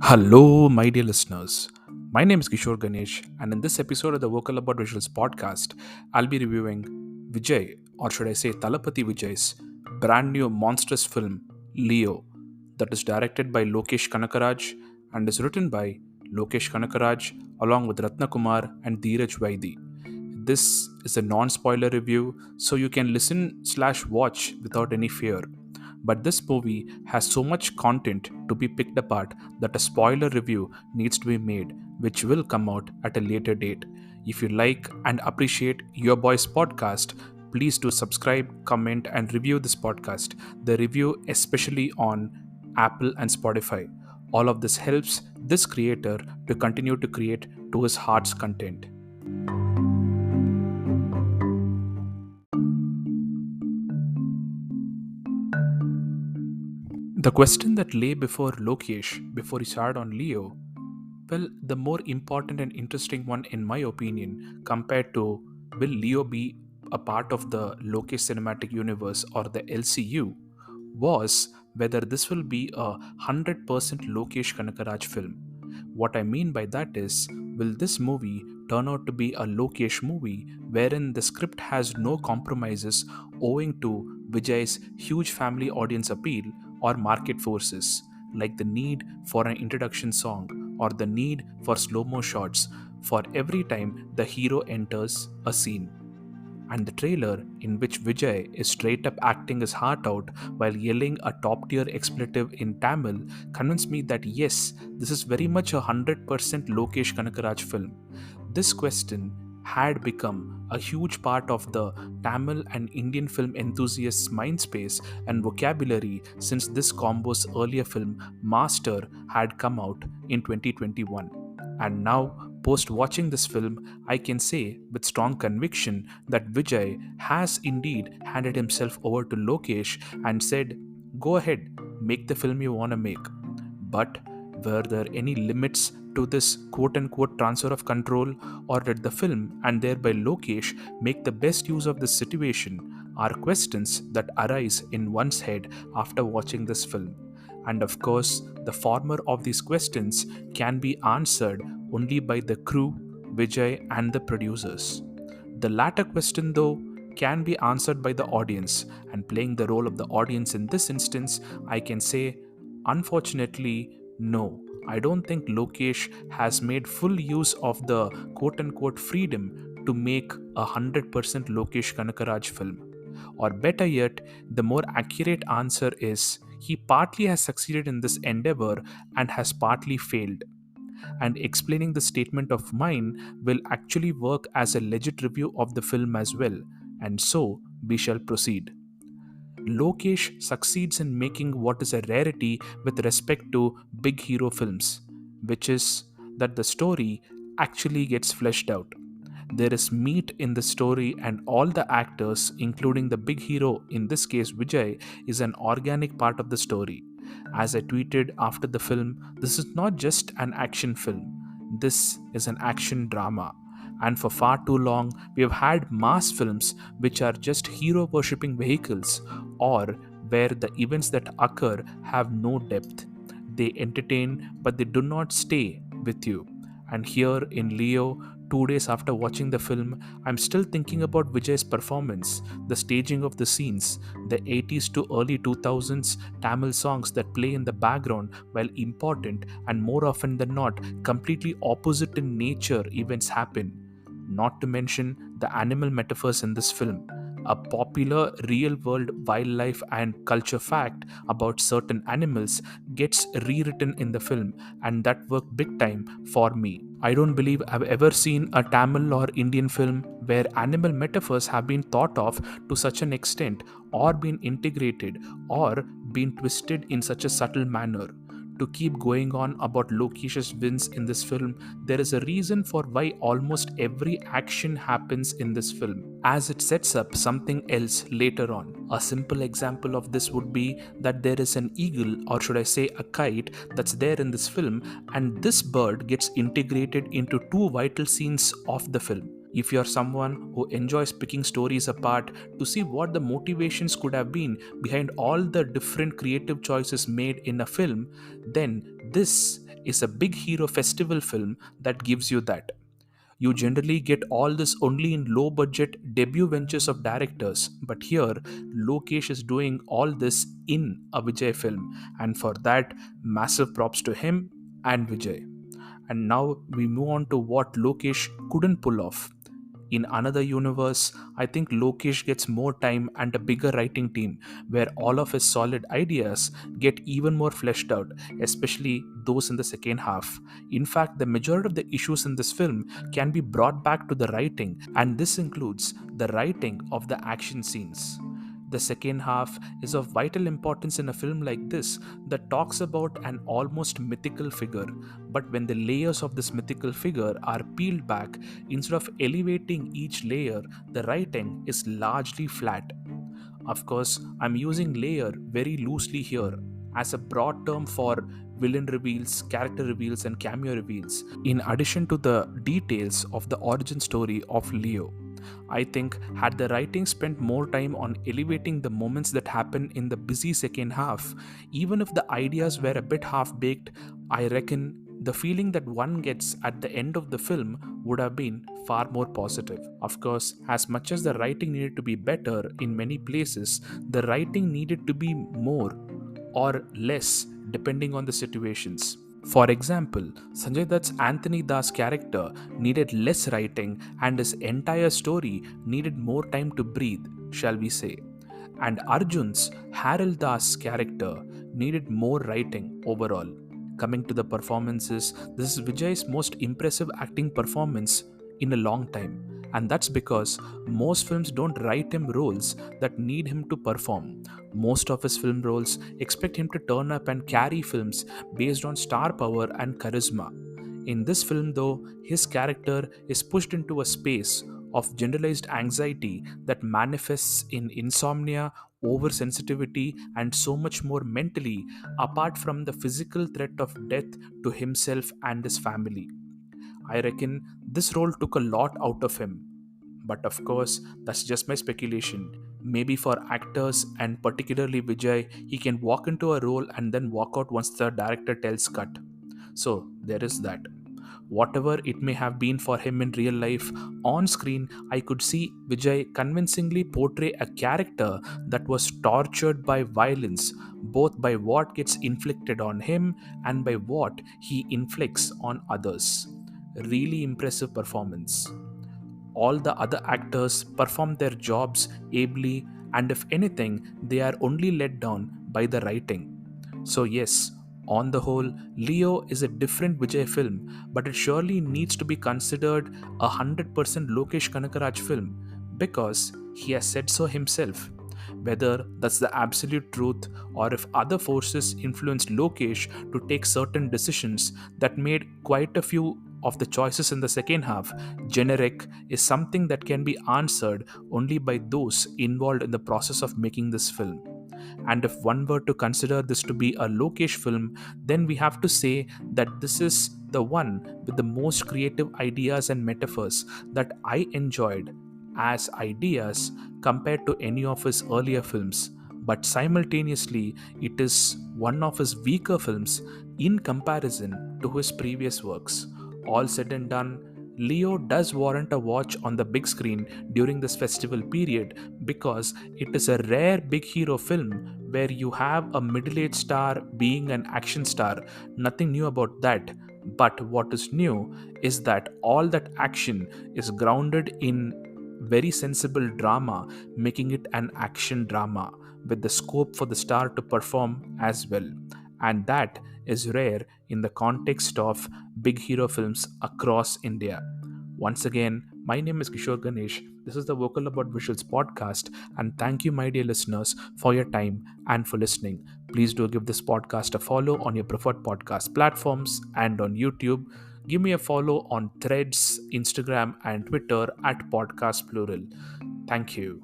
Hello, my dear listeners. My name is Kishore Ganesh, and in this episode of the Vocal About Visuals podcast, I'll be reviewing Vijay, or should I say Thalapathy Vijay's brand new monstrous film, Leo, that is directed by Lokesh Kanagaraj and is written by Lokesh Kanagaraj along with Rathna Kumar and Deeraj Vaidy. This is a non-spoiler review, so you can listen/watch without any fear. But this movie has so much content to be picked apart that a spoiler review needs to be made, which will come out at a later date. If you like and appreciate Your Boy's podcast, please do subscribe, comment, and review this podcast. The review, especially on Apple and Spotify. All of this helps this creator to continue to create to his heart's content. The question that lay before Lokesh before he started on Leo, well, the more important and interesting one, in my opinion, compared to will Leo be a part of the Lokesh cinematic universe or the LCU, was whether this will be a 100% Lokesh Kanagaraj film. What I mean by that is, will this movie turn out to be a Lokesh movie wherein the script has no compromises owing to Vijay's huge family audience appeal or market forces, like the need for an introduction song or the need for slow mo shots for every time the hero enters a scene? And the trailer, in which Vijay is straight up acting his heart out while yelling a top tier expletive in Tamil, convinced me that yes, this is very much a 100% Lokesh Kanagaraj film. This question had become a huge part of the Tamil and Indian film enthusiasts' mindspace and vocabulary since this combo's earlier film, Master, had come out in 2021. And now, post watching this film, I can say with strong conviction that Vijay has indeed handed himself over to Lokesh and said, "Go ahead, make the film you want to make." But were there any limits to this quote unquote transfer of control, or did the film and thereby Lokesh make the best use of this situation? Are questions that arise in one's head after watching this film. And of course, the former of these questions can be answered only by the crew, Vijay, and the producers. The latter question, though, can be answered by the audience, and playing the role of the audience in this instance, I can say, unfortunately, no. I don't think Lokesh has made full use of the quote unquote freedom to make a 100% Lokesh Kanagaraj film. Or better yet, the more accurate answer is he partly has succeeded in this endeavor and has partly failed. And explaining the statement of mine will actually work as a legit review of the film as well. And so we shall proceed. Lokesh succeeds in making what is a rarity with respect to big hero films, which is that the story actually gets fleshed out. There is meat in the story, and all the actors, including the big hero, in this case Vijay, is an organic part of the story. As I tweeted after the film, this is not just an action film, this is an action drama. And for far too long, we have had mass films which are just hero worshipping vehicles, or where the events that occur have no depth. They entertain, but they do not stay with you. And here in Leo, 2 days after watching the film, I'm still thinking about Vijay's performance, the staging of the scenes, the 80s to early 2000s Tamil songs that play in the background while important and more often than not completely opposite in nature events happen. Not to mention the animal metaphors in this film. A popular real world wildlife and culture fact about certain animals gets rewritten in the film, and that worked big time for me. I don't believe I've ever seen a Tamil or Indian film where animal metaphors have been thought of to such an extent, or been integrated, or been twisted in such a subtle manner. To keep going on about Lokesh's wins in this film, there is a reason for why almost every action happens in this film, as it sets up something else later on. A simple example of this would be that there is an eagle, or should I say a kite, that's there in this film, and this bird gets integrated into two vital scenes of the film. If you're someone who enjoys picking stories apart to see what the motivations could have been behind all the different creative choices made in a film, then this is a big hero festival film that gives you that. You generally get all this only in low budget debut ventures of directors, but here Lokesh is doing all this in a Vijay film, and for that, massive props to him and Vijay. And now we move on to what Lokesh couldn't pull off. In another universe, I think Lokesh gets more time and a bigger writing team where all of his solid ideas get even more fleshed out, especially those in the second half. In fact, the majority of the issues in this film can be brought back to the writing, and this includes the writing of the action scenes. The second half is of vital importance in a film like this that talks about an almost mythical figure. But when the layers of this mythical figure are peeled back, instead of elevating each layer, the writing is largely flat. Of course, I'm using layer very loosely here as a broad term for villain reveals, character reveals, and cameo reveals, in addition to the details of the origin story of Leo. I think had the writing spent more time on elevating the moments that happen in the busy second half, even if the ideas were a bit half baked, I reckon the feeling that one gets at the end of the film would have been far more positive. Of course, as much as the writing needed to be better in many places, the writing needed to be more or less depending on the situations. For example, Sanjay Dutt's Anthony Das character needed less writing and his entire story needed more time to breathe, shall we say. And Arjun's Harold Das character needed more writing overall. Coming to the performances, this is Vijay's most impressive acting performance in a long time. And that's because most films don't write him roles that need him to perform. Most of his film roles expect him to turn up and carry films based on star power and charisma. In this film, though, his character is pushed into a space of generalized anxiety that manifests in insomnia, oversensitivity, and so much more mentally, apart from the physical threat of death to himself and his family. I reckon this role took a lot out of him. But of course, that's just my speculation. Maybe for actors and particularly Vijay, he can walk into a role and then walk out once the director tells cut. So there is that. Whatever it may have been for him in real life, on screen, I could see Vijay convincingly portray a character that was tortured by violence, both by what gets inflicted on him and by what he inflicts on others. Really impressive performance. All the other actors perform their jobs ably, and if anything, they are only let down by the writing. So, yes, on the whole, Leo is a different Vijay film, but it surely needs to be considered a 100% Lokesh Kanagaraj film because he has said so himself. Whether that's the absolute truth or if other forces influenced Lokesh to take certain decisions that made quite a few of the choices in the second half generic is something that can be answered only by those involved in the process of making this film. And if one were to consider this to be a Lokesh film, then we have to say that this is the one with the most creative ideas and metaphors that I enjoyed as ideas compared to any of his earlier films. But simultaneously, it is one of his weaker films in comparison to his previous works. All said and done, Leo does warrant a watch on the big screen during this festival period because it is a rare big hero film where you have a middle aged star being an action star. Nothing new about that. But what is new is that all that action is grounded in very sensible drama, making it an action drama with the scope for the star to perform as well. And that is rare in the context of big hero films across India. Once again, my name is Kishore Ganesh. This is the Vocal About Visuals podcast, and thank you, my dear listeners, for your time and for listening. Please do give this podcast a follow on your preferred podcast platforms and on YouTube. Give me a follow on Threads, Instagram, and Twitter at Podcast Plural. Thank you.